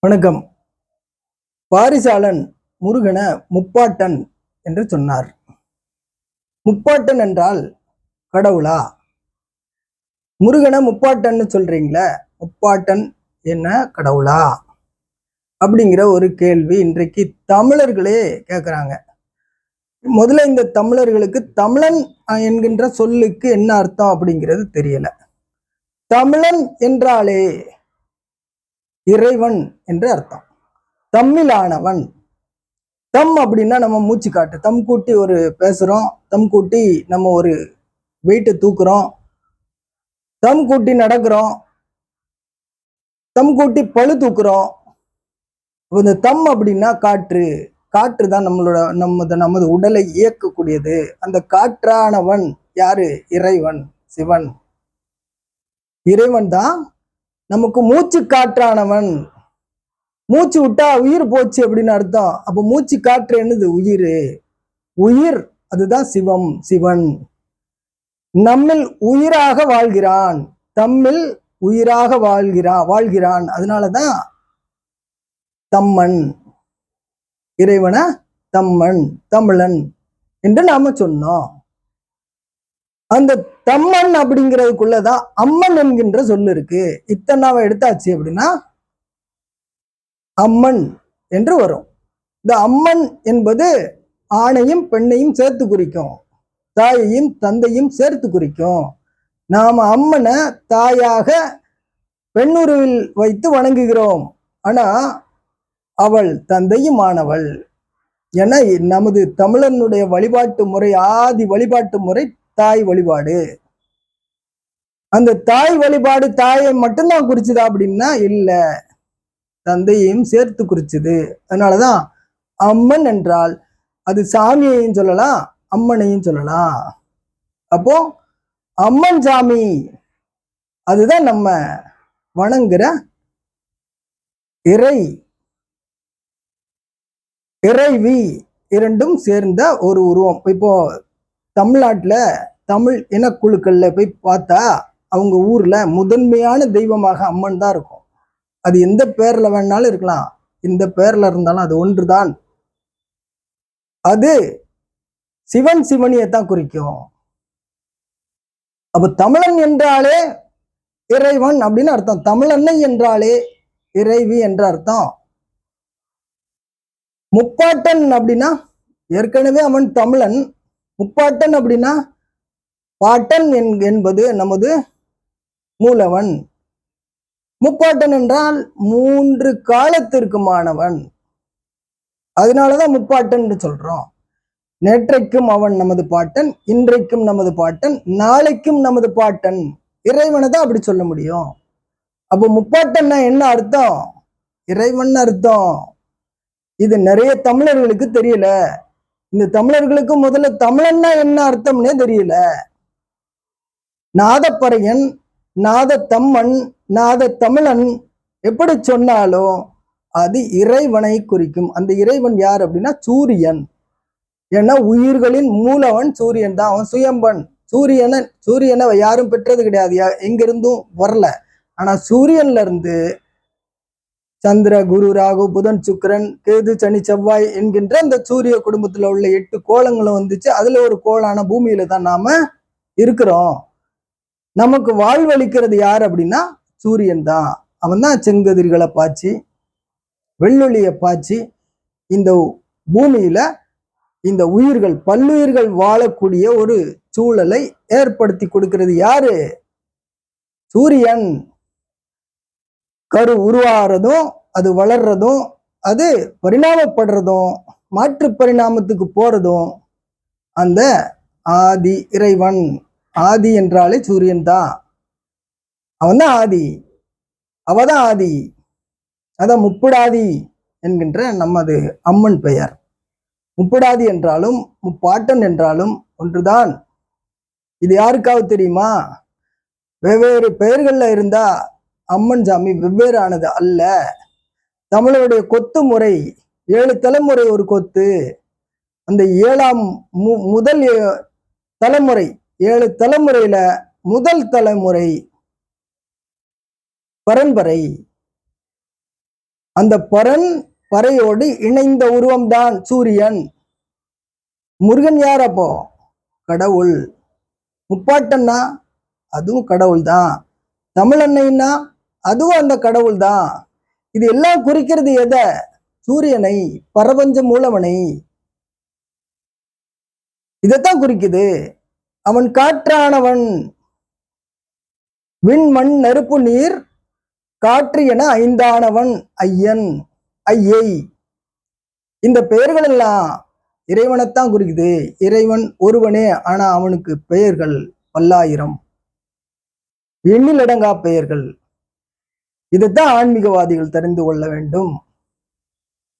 வணக்கம். பாரிசாலன் முருகனை முப்பாட்டன் என்று சொன்னார். முப்பாட்டன் என்றால் கடவுளா? முருகனை முப்பாட்டன்னு சொல்றீங்களே, முப்பாட்டன் என்ன கடவுளா? அப்படிங்கிற ஒரு கேள்வி இன்றைக்கு தமிழர்களே கேட்குறாங்க. முதல்ல இந்த தமிழர்களுக்கு தமிழன் என்கின்ற சொல்லுக்கு என்ன அர்த்தம் அப்படிங்கிறது தெரியல. தமிழன் என்றாலே இறைவன் என்று அர்த்தம். தமிழானவன். தம் அப்படின்னா நம்ம மூச்சு காட்டு, தம் கூட்டி ஒரு பேசுறோம், தம் கூட்டி நம்ம ஒரு வெயிட்டை தூக்குறோம், தம் கூட்டி நடக்கிறோம், தம் கூட்டி பழு தூக்குறோம். இந்த தம் அப்படின்னா காற்று. காற்று தான் நமது உடலை இயக்கக்கூடியது. அந்த காற்றானவன் யாரு? இறைவன், சிவன். இறைவன் தான் நமக்கு மூச்சு காற்றானவன். மூச்சு விட்டா உயிர் போச்சு அப்படின்னு அர்த்தம். அப்ப மூச்சு காற்று என்னது? உயிர். உயிர் அதுதான் சிவம், சிவன். நம்மில் உயிராக வாழ்கிறான், தம்மில் உயிராக வாழ்கிறான். அதனாலதான் தம்மன், இறைவன தம்மன், தமிழன் என்று நாம சொன்னோம். அந்த தம்மன் அப்படிங்கிறதுக்குள்ளதான் அம்மன் என்கின்ற சொல்லு இருக்கு. இத்தனாவை எடுத்தாச்சு அப்படின்னா அம்மன் என்று வரும். இந்த அம்மன் என்பது ஆணையும் பெண்ணையும் சேர்த்து குறிக்கும், தாயையும் தந்தையும் சேர்த்து குறிக்கும். நாம அம்மனை தாயாக பெண்ணுருவில் வைத்து வணங்குகிறோம். ஆனா அவள் தந்தையும் ஆனவள். என நமது தமிழனுடைய வழிபாட்டு முறை, ஆதி வழிபாட்டு முறை தாய் வழிபாடு. அந்த தாய் வழிபாடு தாயை மட்டும்தான் குறிச்சுதா அப்படின்னா இல்ல, தந்தையையும் சேர்த்து குறிச்சுது. அதனாலதான் அம்மன் என்றால் அது சாமியையும் சொல்லலாம், அம்மனையும் சொல்லலாம். அப்போ அம்மன் சாமி அதுதான் நம்ம வணங்குற இறைவி இரண்டும் சேர்ந்த ஒரு உருவம். இப்போ தமிழ்நாட்டுல தமிழ் இனக்குழுக்கள்ல போய் பார்த்தா அவங்க ஊர்ல முதன்மையான தெய்வமாக அம்மன் தான் இருக்கும். அது எந்த பேர்ல வேணாலும் இருக்கலாம், எந்த பேர்ல இருந்தாலும் அது ஒன்றுதான். அது சிவன் சிவனியத்தான் குறிக்கும். அப்ப தமிழன் என்றாலே இறைவன் அப்படின்னு அர்த்தம். தமிழன்னை என்றாலே இறைவி என்ற அர்த்தம். முப்பாட்டன் அப்படின்னா ஏற்கனவே அவன் தமிழன். முப்பாட்டன் அப்படின்னா பாட்டன் என்பது நமது மூலவன். முப்பாட்டன் என்றால் 3 காலத்திற்குமானவன். அதனாலதான் முப்பாட்டன் சொல்றோம். நேற்றைக்கும் அவன் நமது பாட்டன், இன்றைக்கும் நமது பாட்டன், நாளைக்கும் நமது பாட்டன். இறைவனை தான் அப்படி சொல்ல முடியும். அப்போ முப்பாட்டன்னா என்ன அர்த்தம்? இறைவன் அர்த்தம். இது நிறைய தமிழர்களுக்கு தெரியல. இந்த தமிழர்களுக்கு முதல்ல தமிழன்னா என்ன அர்த்தம்னே தெரியல. நாதப்பறையன், நாத தம்மன், நாத தமிழன் எப்படி சொன்னாலும் அது இறைவனை குறிக்கும். அந்த இறைவன் யார் அப்படின்னா சூரியன். ஏன்னா உயிர்களின் மூலவன் சூரியன் தான். அவன் சுயம்பன். சூரியனை யாரும் பெற்றது கிடையாது, எங்கிருந்தும் வரல. ஆனா சூரியன்ல இருந்து சந்திர, குரு, ராகு, புதன், சுக்கிரன், கேது, சனி, செவ்வாய் என்கின்ற அந்த சூரிய குடும்பத்துல உள்ள 8 கோளங்களும் வந்துச்சு. அதுல ஒரு கோளான பூமியில தான் நாம இருக்கிறோம். நமக்கு வாழ்வளிக்கிறது யார் அப்படின்னா சூரியன் தான். அவன் தான் செங்கதிர்களை பாய்ச்சி, வெள்ளொளிய பாய்ச்சி இந்த பூமியில இந்த உயிர்கள், பல்லுயிர்கள் வாழக்கூடிய ஒரு சூழலை ஏற்படுத்தி கொடுக்கிறது யாரு? சூரியன். கரு உருவாகிறதும், அது வளர்றதும், அது பரிணாமப்படுறதும், மாற்று பரிணாமத்துக்கு போறதும் அந்த ஆதி இறைவன். ஆதி என்றாலே சூரியன் தான். அவன் தான் ஆதி, அவதான் ஆதி. அதான் முப்புடாதி என்கின்ற நமது அம்மன் பெயர். முப்புடாதி என்றாலும் முப்பாட்டன் என்றாலும் ஒன்றுதான். இது யாருக்காவது தெரியுமா? வெவ்வேறு பெயர்கள்ல இருந்தா அம்மன் சாமி வெவ்வேறு ஆனது அல்ல. தமிழருடைய கொத்து முறை 7 தலைமுறை ஒரு கொத்து. அந்த 7ஆம் முதல் தலைமுறை, 7 தலைமுறையில முதல் தலைமுறை பரம்பரை அந்த பரன் பறையோடு இணைந்த உருவம்தான் சூரியன். முருகன் யார் அப்போ? கடவுள். முப்பாட்டன்னா அதுவும் கடவுள் தான். தமிழன்னைன்னா அதுவும் அந்த கடவுள் தான். இது எல்லாம் குறிக்கிறது எதை? சூரியனை, பரபஞ்ச மூலவனை. இதைத்தான் குறிக்குது. அவன் காற்றானவன். விண் மண் நெருப்பு நீர் காற்று என ஐந்தானவன் ஐயன் ஐயை. இந்த பெயர்கள் எல்லாம் இறைவனைத்தான் குறிக்குது. இறைவன் ஒருவனே, ஆனா அவனுக்கு பெயர்கள் பல்லாயிரம், எண்ணிலடங்கா பெயர்கள். இதைத்தான் ஆன்மீகவாதிகள் தெரிந்து கொள்ள வேண்டும்.